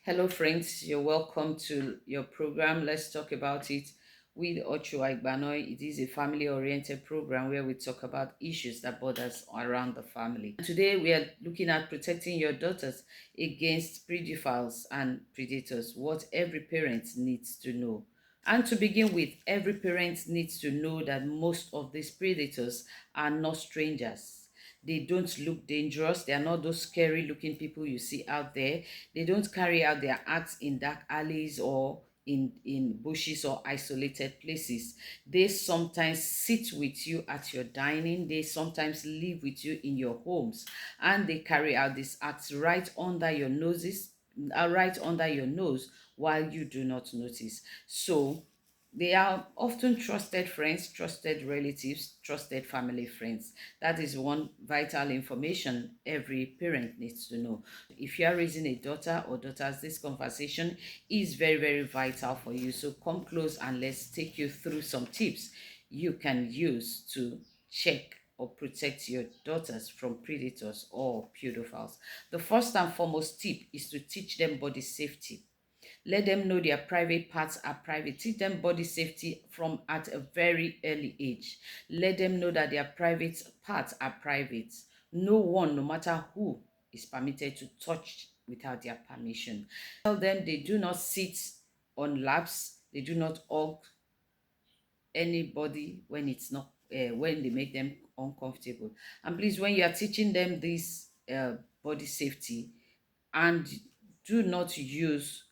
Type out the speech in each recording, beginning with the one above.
Hello, friends. You're welcome to your program. Let's talk about it with Ocho Aigbanoy. It is a family-oriented program where we talk about issues that borders around the family. Today, we are looking at protecting your daughters against pedophiles and predators. What every parent needs to know. And to begin with, every parent needs to know that most of these predators are not strangers. They don't look dangerous. They are not those scary looking people you see out there. They don't carry out their acts in dark alleys or in bushes or isolated places. They sometimes sit with you at your dining. They sometimes live with you in your homes. And they carry out these acts right under your nose while you do not notice. So they are often trusted friends, trusted relatives, trusted family friends. That is one vital information every parent needs to know. If you are raising a daughter or daughters, this conversation is very, very vital for you. So come close and let's take you through some tips you can use to check or protect your daughters from predators or pedophiles. The first and foremost tip is to teach them body safety. Let them know their private parts are private. Teach them body safety from at a very early age. Let them know that their private parts are private. No one, no matter who, is permitted to touch without their permission. Tell them they do not sit on laps. They do not hug anybody when it's not when they make them uncomfortable. And please, when you are teaching them this body safety, and do not use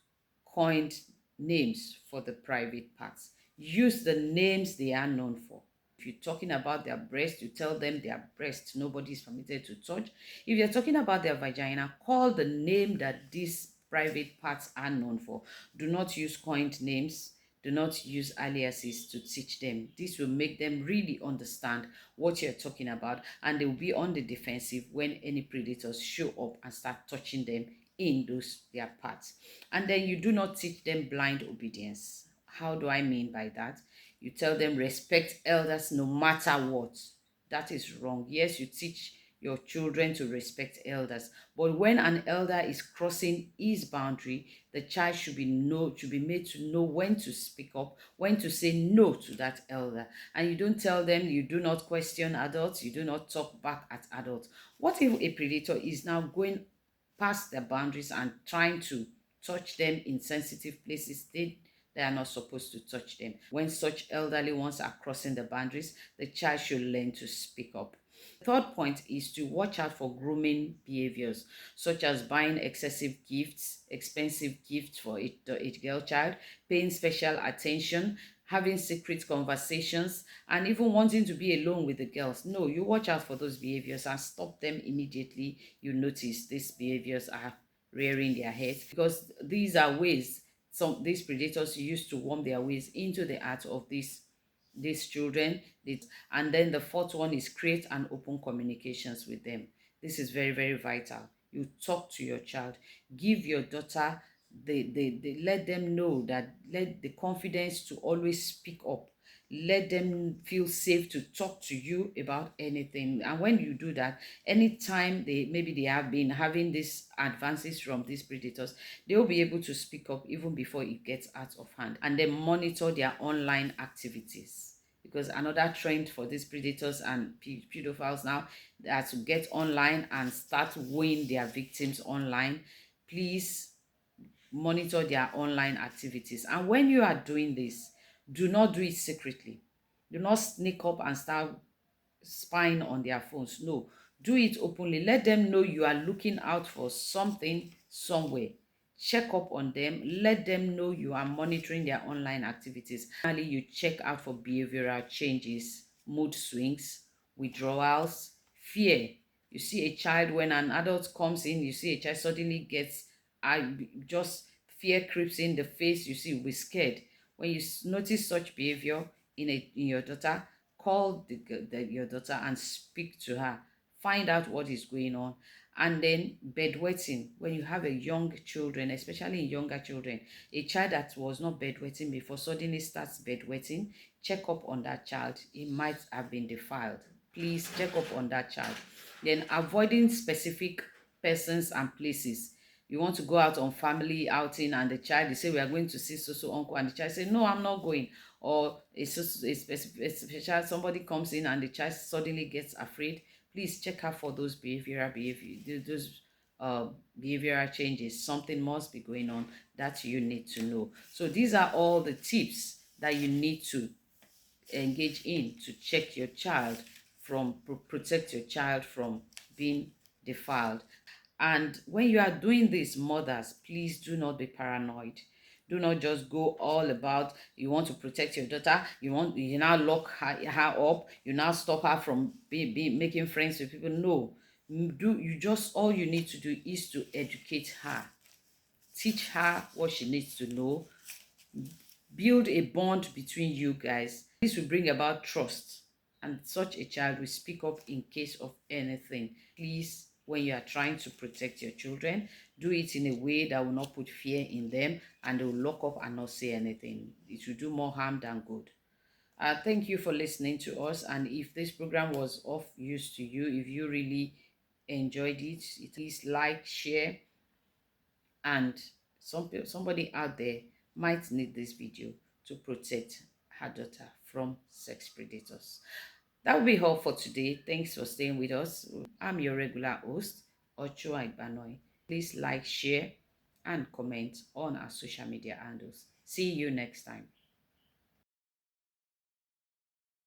coined names for the private parts. Use the names they are known for. If you're talking about their breast, you tell them their breast, nobody is permitted to touch. If you're talking about their vagina, call the name that these private parts are known for. Do not use coined names. Do not use aliases to teach them. This will make them really understand what you're talking about, and they will be on the defensive when any predators show up and start touching them in those their parts. And then you do not teach them blind obedience. How do I mean by that? You tell them respect elders no matter what. That is wrong. Yes, you teach your children to respect elders, but when an elder is crossing his boundary, the child should be made to know when to speak up, when to say no to that elder. And you don't tell them you do not question adults, you do not talk back at adults. What if a predator is now going past their boundaries and trying to touch them in sensitive places? They are not supposed to touch them. When such elderly ones are crossing the boundaries, the child should learn to speak up. Third point is to watch out for grooming behaviors, such as buying excessive gifts, expensive gifts for a girl child, paying special attention, having secret conversations, and even wanting to be alone with the girls. No, you watch out for those behaviors and stop them immediately you notice these behaviors are rearing their heads, because these are ways some these predators use to worm their ways into the heart of these children. And then the fourth one is create an open communications with them. This is very, very vital. You talk to your child, give your daughter they let them know that, let the confidence to always speak up, let them feel safe to talk to you about anything. And when you do that, anytime they have been having these advances from these predators, they'll be able to speak up even before it gets out of hand. And then monitor their online activities, because another trend for these predators and pedophiles now are to get online and start wooing their victims online. Please monitor their online activities. And when you are doing this, do not do it secretly. Do not sneak up and start spying on their phones. No, do it openly. Let them know you are looking out for something somewhere. Check up on them. Let them know you are monitoring their online activities. Finally, you check out for behavioral changes, mood swings, withdrawals, fear. You see a child, when an adult comes in, you see a child suddenly gets, just fear creeps in the face. You see, we're scared. When you notice such behavior in your daughter, call your daughter and speak to her. Find out what is going on. And then bedwetting. When you have a young children, especially younger children, a child that was not bedwetting before suddenly starts bedwetting, check up on that child. It might have been defiled. Please check up on that child. Then avoiding specific persons and places. You want to go out on family outing and the child, they say we are going to see so uncle, and the child say no, I'm not going. Or a special somebody comes in and the child suddenly gets afraid. Please check out for those those uh, behavioral changes. Something must be going on that you need to know. So these are all the tips that you need to engage in to check your child from protect your child from being defiled. And when you are doing this, mothers, please do not be paranoid. Do not just go all about you want to protect your daughter. You now lock her up. You now stop her from making friends with people. No, do you just all you need to do is to educate her, teach her what she needs to know, build a bond between you guys. This will bring about trust, and such a child will speak up in case of anything. Please, when you are trying to protect your children, do it in a way that will not put fear in them and they will lock up and not say anything. It will do more harm than good. Thank you for listening to us. And if this program was of use to you, if you really enjoyed it, please like, share, and somebody out there might need this video to protect her daughter from sex predators. That will be all for today. Thanks for staying with us. I'm your regular host, Ocho Igbanoy. Please like, share, and comment on our social media handles. See you next time.